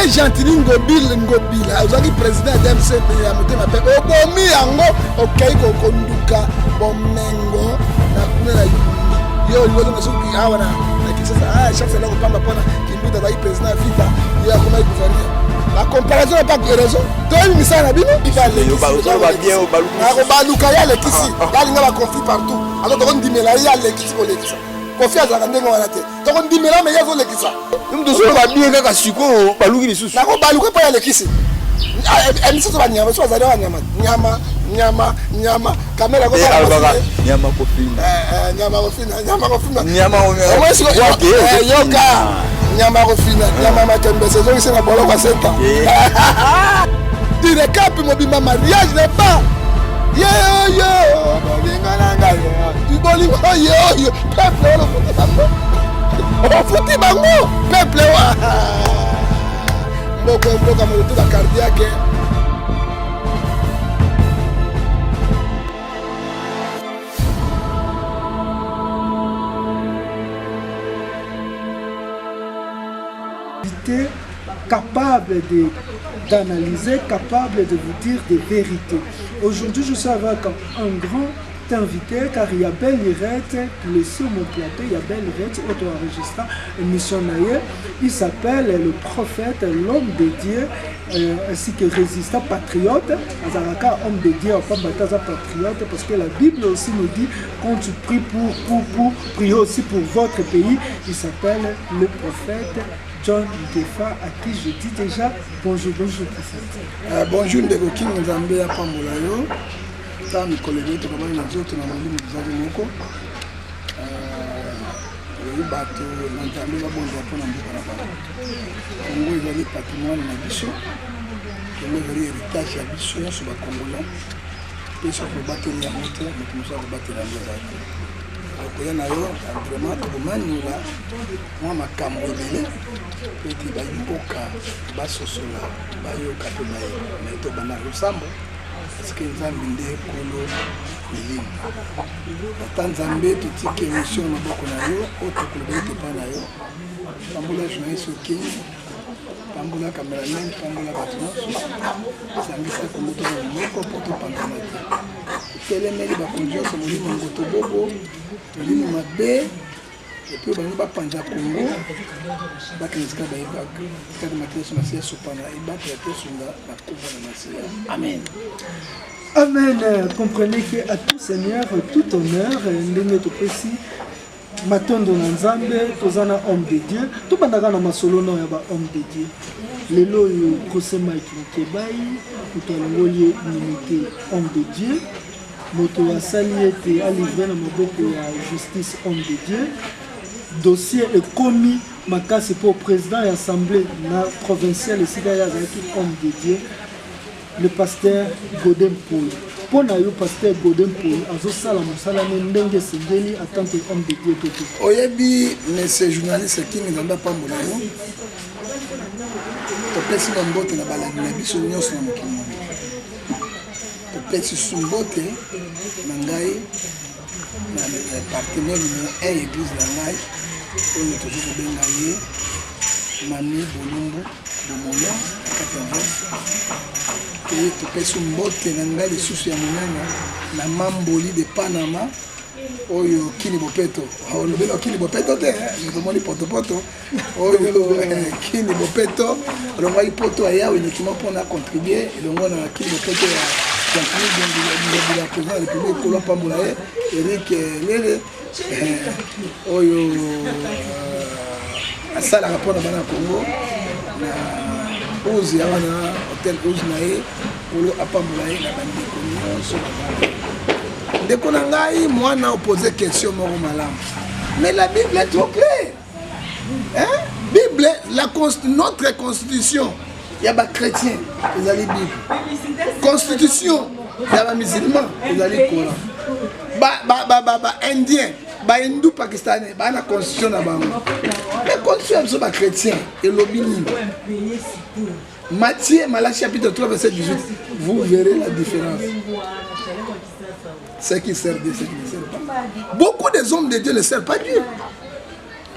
Gentili Ngobila azali président de MCP ya motema pe obomi yango okei kokonduka bomengo na kuna na yo libozo na soki awa na kisasa chaque fois kopamba pona kimbuta ba président vita ya koma gouverneur la comparaison n'est pas de raison toi ni ça na bino yo ba bien o baluka na baluka ya lekisi ya linga ba conflit partout alors donc on dit mais là ya lekisi ko lekisa confiance à ndenge wana te donc on dit mais là mais ya zo lekisa mtu sio ba bien kaka siko baluki lisusu na ko baluka pa ya lekisi emisi to ba nyama so azali wa nyama kamera ko ba nyama kofina nyama yoka nyama kofina nyama matembe saison ici na bolo kwa senta dire cap mobimba mariage n'est pas yo bingana yo boli yo peuple lo futi bango peuple wa mboka moto ba cardiaque capable d'analyser, capable de vous dire des vérités. Aujourd'hui, je suis avec un grand invité, car il y a belle Lirette, le sur mon plateau, il y a belle Lirette, auto-enregistrant, émission naïe. Il s'appelle le prophète, l'homme de Dieu, ainsi que résistant patriote. Azaraka, homme de Dieu, pas bataza patriote, parce que la Bible aussi nous dit, quand tu pries pour prier aussi pour votre pays, il s'appelle le prophète John Ndefa, à qui je dis déjà bonjour, bonjour Ndeko King Nzambe ya pambola yo. Ta mikolo yetu kama ina zote na mwalimu mzazi moko. Bato na Nzambe ba bonza pona mboka na bana. Kongo ezali patrimoine na biso. Kongo ezali héritage ya biso nyonso ba Congolais. Pesa ko bateli ya moto, moto musa ko batela nzaki. Akoya na yo vraiment tokomaniola mwa makambo ebele eti bayimboka basosola bayoka to na to bana losambo parceke nzambe nde kolo milimo ata nzambe totiki émission na maboko na yo oyo tokoloba ete epa na yo pambola journaliste okeni pambola cameraman pambola bato nyonso esangisa komotona moko mpo topandana te telemeli bakonzi nyonso molimo ngoto bobo molimo mabe epuis bango bapanza Congo bakinisika bayebaka kaka mateso na siya sopana ebaka ya tosunga na kombo na masiya amen. Amen. Comprenez qu'à tout Seigneur, tout honneur, ndenge topesi matondo na Nzambe, tozana homme de Dieu, tout bandaka na masolo na ya ba homme de Dieu. Lelo yo kosema kebai, utolongoli nimité homme de Dieu. Moto asali ete a livré na maboko ya justice homme de Dieu. Dossier est commis makasi pour président et assemblée na provinciale esika ya zaki homme de Dieu. Le pasteur Godem Paul. Pour le pasteur Godem Paul, azosala musala ndenge sengeli en tant que homme de Dieu toto. Oyebi monsieur journaliste qui nous amba pambola yo. To pesi mbote na balagi na biso nyonso na mokili. To pesi sumbote na ngai na partenaire na église na ngai oyo tozo benga ye Mami Bolumbu Bomola et topesi mbote na ngai lisusu ya monene na Mamboli de Panama oyo Kini Bopeto olobela Kini Bopeto te tomoni potopoto oyo Kini Bopeto olongwaki poto aya uniquement mpona contribuer elongo na Kini Bopeto ya la président de la République Kolo Pambola Eric Lele oyo asalaka mpona bana Congo na ozi awa na hotel ozi na ye Kolo apambola ye na bandeko nyonso ndeko na ngai mwana opose question moko malamu mais la Bible est trop claire hein? Bible notre constitution il y a des chrétiens ils ont la Bible constitution il y a des musulmans ils ont le Coran indien hindou pakistanais ba na constitution na bango mais constitution sont pas chrétiens et l'obini Matthieu Malachie chapitre 3 verset 18 vous verrez la différence. Ceux qui servent Dieu, ceux qui ne servent pas. Beaucoup des hommes de Dieu ne servent pas Dieu.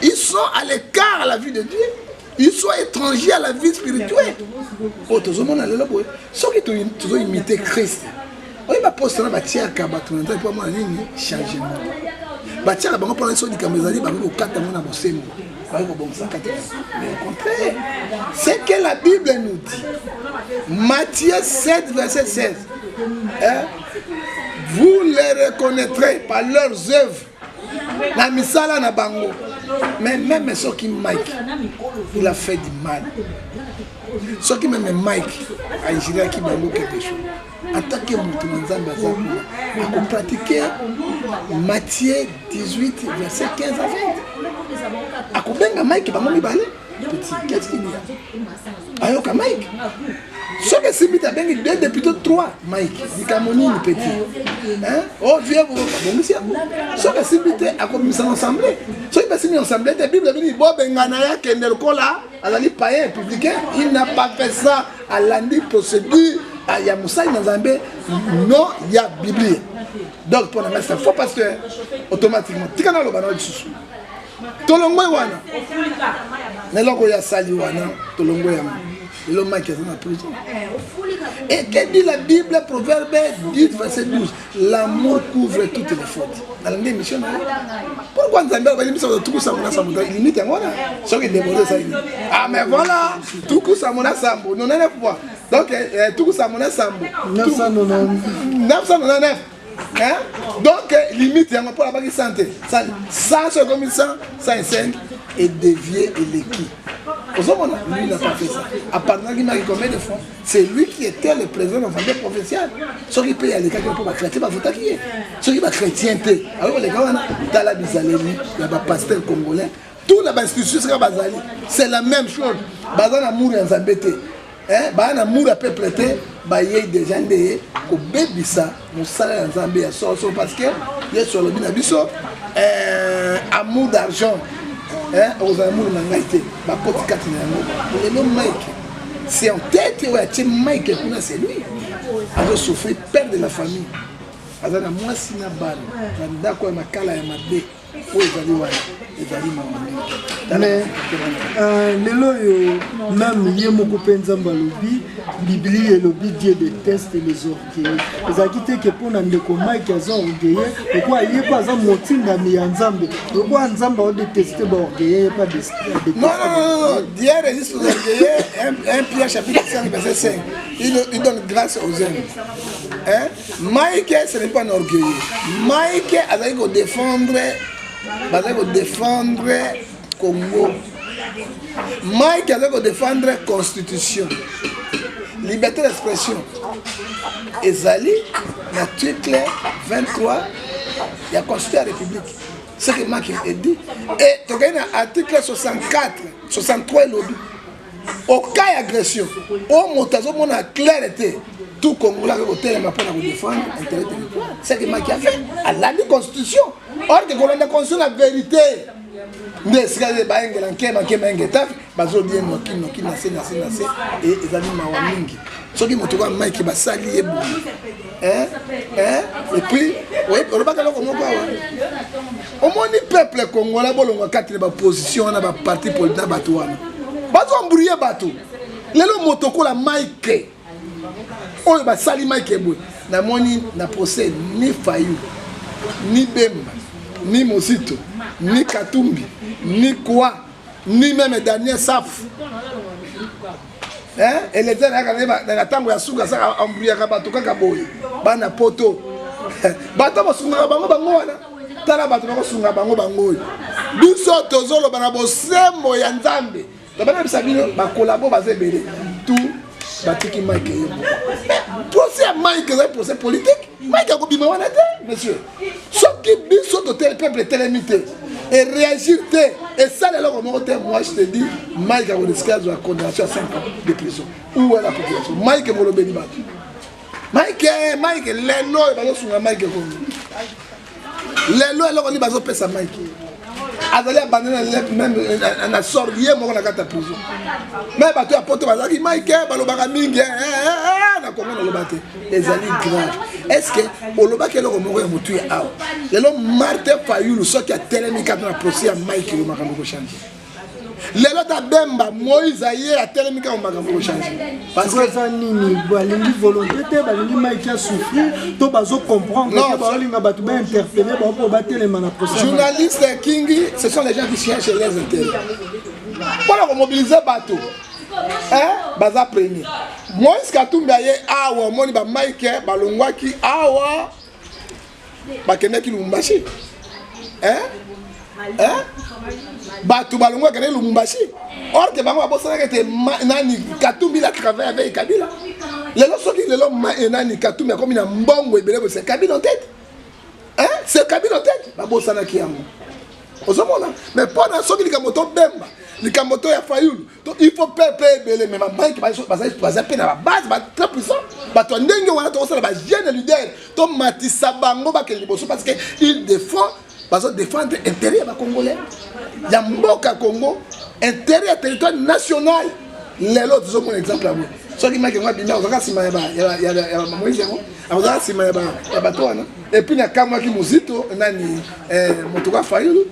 Ils sont à l'écart à la vue de Dieu. ils sont étrangers à la vie spirituelle. Oh, tout le monde a l'air beau. Ceux qui ont imité Christ. Oui, ma poste là, batia kabatou, n'entend pas moi ligne changement. Batia bango pour les gens qui kamezali, bango kata mona bosembo. Bango bon ça kata. Mais au contraire, c'est que la Bible nous dit. Matthieu 7 verset 16. Hein? Vous les reconnaîtrez par leurs œuvres. La misala na bango. Mais même ceux qui Mike, il a fait du mal. Ceux qui même Mike a géré qui bango quelque chose. En tant que Moutounanzambe a pratiqué Matthieu 18 verset 15 à 20. A kubenga Mike bango mibale. Petit, qu'est-ce qu'il y a? Ayoka Mike. Ce que c'est bien, il y a deux, plutôt trois, Mike. Il y a mon petit. Hein? Oh, viens, bon, monsieur. Ce que c'est bien, à quoi nous sommes ensemble. Ce que c'est bien ensemble, la Bible dit, bon, ben, Ganaya, Kendel Kola, à la païen républicain, il n'a pas fait ça à l'année procédure, à Yamoussa, dans un non, il y a Bible. Donc, pour la mettre ça, faut parce que, automatiquement, tu as le banal de sous. Tolongo wana. Neloko ya sali wana, tolongo ya le mec qui est dans la prison. Et que dit la Bible, Proverbe 10, verset 12, l'amour couvre toutes les fautes. Dans l'émission, pourquoi nous avons dit que tout ça, on a limite à moi. Ce qui est démodé, ça. Ah, mais voilà, tout ça, on a sambo. Non, non, non, donc, tout ça, on a sambo. 999. Hein? Donc, limite, il y a un peu la santé. 100 comme 105 et dévier et l'équipe. Lui, il n'a pas fait ça. À part qu'il m'a dit combien de fois, c'est lui qui était le président de l'Assemblée provinciale. Ceux qui payent à l'État, qui ne peuvent pas chrétien, il faut taquiller. Ceux qui sont chrétiens, alors les gars, dans la Bizaleli, il y a des pasteurs congolais, toute la institution sera Bazali. C'est la même chose. Bazan amour et Nzambete. Bazan amour à peuple, il y a des gens qui ont bébé ça, mon salaire Nzambé à sort parce que il y a sur le binabiso amour d'argent. Aux amours de l'angaïté, c'est en tête, Mike, c'est lui. Il a souffert, père de la famille. Il a moi si na balle, d'accord, il m'a calé à ma dé. Mais lelo même yemoko penza mbalobi Biblia lobi Dieu déteste les orgueilleux. Ezakite que pour ndeko Mike aza orgueilleux, pourquoi yeko aza motinda mi Nzambe. Pourquoi Nzambe a détesté ba orgueilleux pas détester. Non, Dieu résiste aux orgueilleux. 1 Pierre chapitre 5 verset 5. Il donne grâce aux hommes. Hein? Mike ce n'est pas un orgueilleux. Mike a défendre Congo. Mike a défendre la Constitution. Liberté d'expression. Ezali, l'article 23, il y a Constitution de la République. C'est ce que Mike a dit. Et tu as l'article 64, 63 lobby. Au cas d'agression, au montage, on a clarté. Tout Congolais qui est pour défendre l'intérêt territorial. C'est ce que Mike a fait. À la Constitution. Or que la Constitution, la vérité. Mais si vous avez un ce qui m'a Mike qui va s'allier. Et puis, on va pas au moins le peuple congolais a 4 positions dans le parti politique. Bazo embrouillé bateau. Lelo motoko la Mike. Oyo ba sali Mike boy. Na moni na procès ni Fayou, ni Bemba, ni Mosito, ni Katumbi, ni Kwa, ni même Daniel Saf. Et les gens dans la tango ya suga ça embrouillé ka bateau kaka boy. Bana poto. Bato ba sunga bango bango wana. Tala bato ba sunga bango bango. Biso tozolo bana bosembo ya Nzambe. D'abord, nous collabore tout batiki Mike. Procès à Mike, procès politique. Mike a combien de monsieur. Ce qui dit sur tel peuple tel limité et réagir et ça les gens moi je te dis Mike a risqué de condamnation à 5 ans de prison. Où est la population? Mike est mon béni. Mike les lois ils vont sur Mike les lois alors on dit bazo pesa Mike. Azali abandonné même na sortie moi na kata prison. Mais bato ya poto bazaki Mike balobaka mingi na Congo na lobate. Ezali grave. Est-ce que olobaki le moko ya mutu ya awa. Lelo Martin Fayulu so qui a tellement quand na procès à Mike le makambo ko changer. lelo ta bemba Moïse aye atelemi ka makambo changer parce que ça nini balingi volonté te balingi Mike a souffrir to bazo comprendre que balinga batu ba interpeller ba pour batelema na procès journaliste Kingi ce sont les gens qui cherchent les intérêts pour mobiliser bateau hein baza premier Moïse Katumbi aye awa moni ba Mike balongwaki awa bakendaki Lubumbashi hein Batu balongwa kene Lubumbashi or que bango bosana que nani Katumbi la travaille avec Kabila lelo soki lelo nani Katumbi comme na mbongo ebele c'est Kabila en tête hein c'est Kabila en tête ba bosana ki yango ozomona mais pendant soki likamoto bemba likamoto ya Fayulu donc il faut peuple ebele mais ma banque ba pe na base ba très puissant ba to ndenge wana to sala ba jeune leader to matisa bango ba ke liboso parce que il défend parce que défendre intérêt ba congolais ya mboka Congo intérêt territoire national lelo tuzo mon exemple à moi soki maki ngwa bina ozaka sima ya Moïse yango ozaka sima ya bato wana et puis na kamwa ki muzito nani motoka Fayulu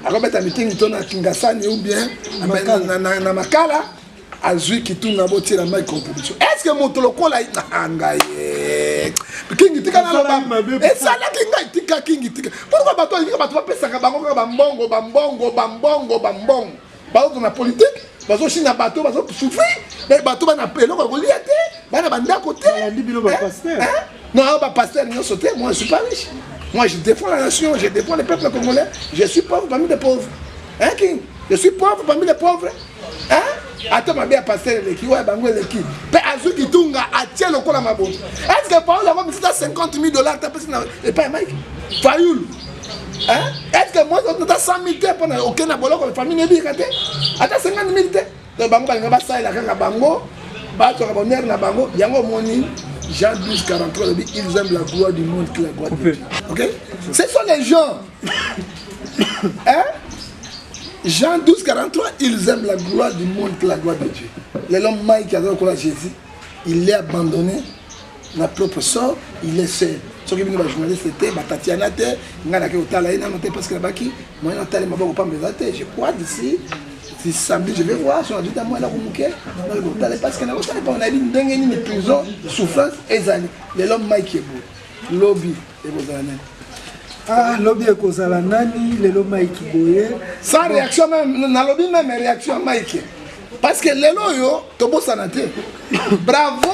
akobeta meeting tona Kingasani ou bien na Makala azui kitunga boti la mai compétition est-ce que motolokola ngai kingi tika na loba et ça la kinga tika kingi tika pourquoi bato linga bato ba pesa ka bango ka bambongo bato na politique bazo china bato bazo souffrir mais bato ba na pelo ko liate ba na banda côté non ba pasteur non sauté moi je suis pas riche moi je défends la nation je défends le peuple congolais je suis pauvre parmi les pauvres hein king je suis pauvre parmi les pauvres hein attends ma bien pasteur le qui ouais bango le qui pe azu kitunga atie lokola mabongo est-ce que par là moi c'est 50 000 $ ta personne et pas Mike Fayulu hein est-ce que moi on a 100 000 pour aucun aboloko famille ne bi kate ata 50 000 te bango ba ngaba sa ila kanga bango ba to ka bonheur na bango yango moni Jean 12 43 ils aiment la gloire du monde que la gloire de Dieu. OK ce sont les gens hein Jean 12 43 ils aiment la gloire du monde que la gloire de Dieu. L'homme Mike qui a donné à Jésus il est abandonné la propre sort il est seul. Ce qui est venu journaliste c'était Tatiana te ngana ke otala ina noté parce que baki moi na tali maboko pas me je crois d'ici si samedi je vais voir sur la vie à moi là parce que on a dit ndenge ni prison souffrance ezali l'homme Mike est beau lobby et vos années ah lobby e kozala nani lelo Mike boye sans réaction même na lobby même réaction Mike parce que lelo yo tobo sanate bravo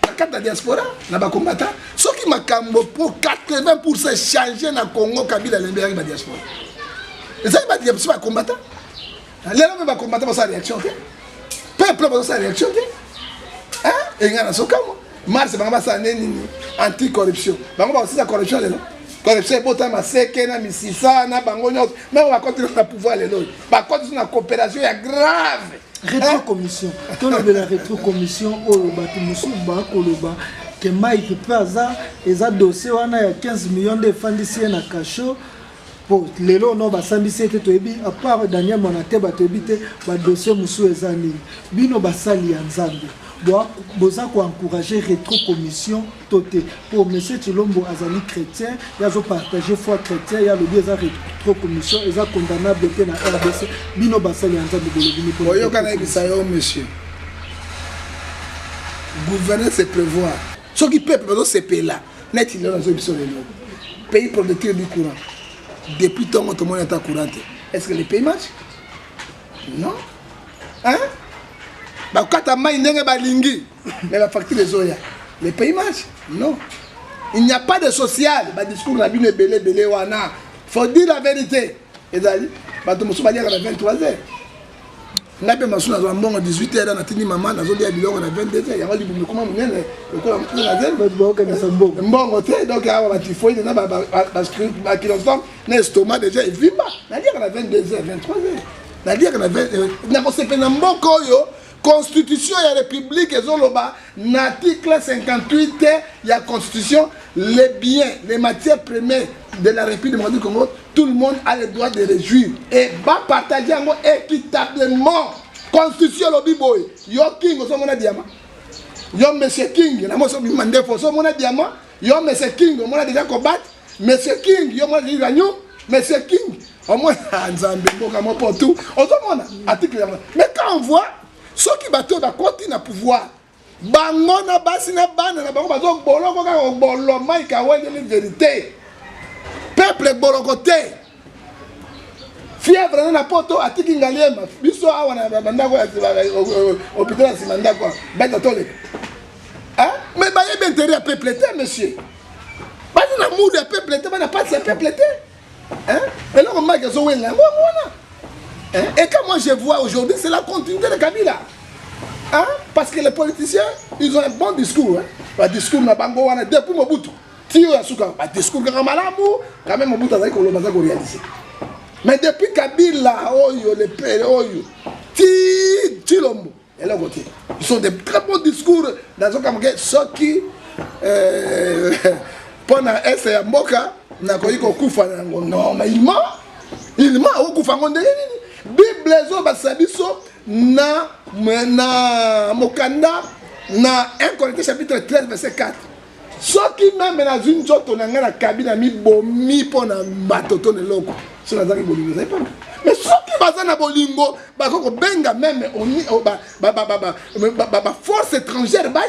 la carte de diaspora na ba combattant ceux qui makambo pour 80% changer na Congo Kabila lemberi ba diaspora et ça ba diaspora combattant lelo même ba combattant sa réaction peuple ba sa réaction hein et ngana sokamo mars ba sa neni anti corruption ba ba aussi sa corruption lelo corruption bota maseke na misisa na bango nyot mais on va continuer à pouvoir les lois par contre une coopération est grave rétro-commission tout le la rétro-commission au batu musuba koloba que Mike Plaza eza dossier wana ya 15 millions de fandisi na kasho pour lelo no basambisi ete toyebi à part Daniel Monate batoyebi te ba dossier musu eza nini bino basali ya nzambe boza ko encourager rétro-commission toté pour monsieur Chilombo azali chrétien yazo partager foi chrétien ya le bien rétro-commission eza condamnable te na RDC bino basali ya nzambe bolobini pour yo kana bisayo monsieur gouverner c'est prévoir ce qui peuple besoin c'est payer là net il est dans une biso le pays producteur du courant depuis tant que tout le monde est en courant est-ce que les pays marchent non hein bah quand ta main n'est pas lingi mais la facture des oya les pays marchent non il n'y a pas de social bah discours la bine belé wana faut dire la vérité et d'aller bah tout le monde va dire à 23h n'a pas massou na mbongo 18h na tini maman na zo dia biloko na 22h ya wali bumu comment munene ko na zen mbongo te donc awa ba tifoide na ba qui l'ensemble na estomac déjà il vit pas na dire à 22h 23h na dire na 20 na ko sepe na mboko yo constitution ya république ezoloba na article 58 ya constitution les biens les matières premières de la République démocratique du Congo tout le monde a le droit de les jouir et va partager en équitablement constitution lobi boy yo king so mona diamant yo monsieur king na mo so bimande fo so mona diamant yo monsieur king mona déjà combattre monsieur king yo mona diragno monsieur king au moins Nzambe mboka mo tout ozomona article mais quand on voit ceux qui bateau da côté na pouvoir bango na basi na bana na bango bazo boloko ka bolo mai ka wende ni vérité peuple bolokote fièvre na poto atiki ngaliema biso awa na bandako ya hôpital simanda quoi bête tole hein mais ba yebe intérêt peuple te monsieur ba na mood de peuple te ba na pas de peuple te hein et là on m'a que zo wena hein et quand moi je vois aujourd'hui c'est la continuité de Kabila hein parce que les politiciens ils ont un bon discours hein le discours na bango wana depuis Mobutu tio ya suka ba discours ka malamu quand même Mobutu azali ko loba za ko réaliser. Mais depuis Kabila, Oyo, le père, Oyo, Tilombo, et là, ils sont des très bons discours dans ce cas, ceux qui, pendant S. Mboka, n'a pas eu Koufa, non, mais il ment, au Koufa, Bible, Basabiso, na Mokanda, na 1 Corinthiens chapitre 13, verset 4. Ceux qui même dans une autre, on a la cabine, mi bomi pour na batoto de loco. C'est la zaki bolingo, ça pas. Mais ceux qui basent na bolingo, bah quand benga même force étrangère, bah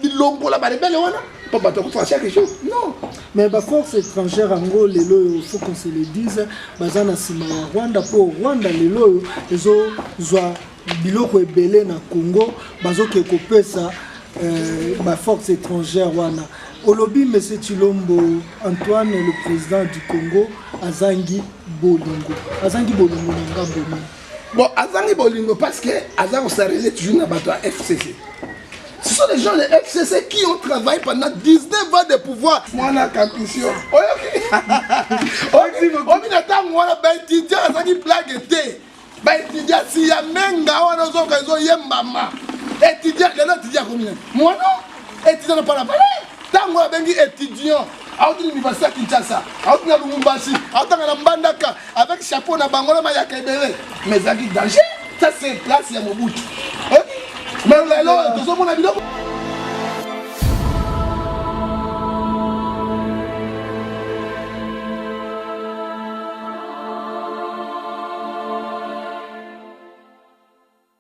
bilongo là, bah les belles wana, pas bateau faire quelque chose. Non. Mais bah force étrangère en gros les lois, il faut qu'on se le dise, basé na sima Rwanda pour Rwanda les lois, ils ont biloko ebele na Congo, bazo ke kopesa ma force étrangère wana olobi monsieur Chilombo Antoine le président du Congo azangi bolingo nanga bolingo bon azangi bolingo parce que azango s'arrêter toujours na bato FCC. Ce sont les gens de FCC qui ont travaillé pendant 19 ans de pouvoir. Moi na campusio obi na tango wana ba étudiant azangi blague té ba étudiant si ya menga wana zoka zo yembama étudiant, l'étudiant combien? Moi non, étudiant n'a pas la parole. Tant que bengi étudiant, à l'université Kinshasa, à Lubumbashi, à Mbandaka, avec chapeau na bangola mayaka ebele. Mais ça qui danger, ça c'est place ya Mobutu. Mais là, tout ce monde a dit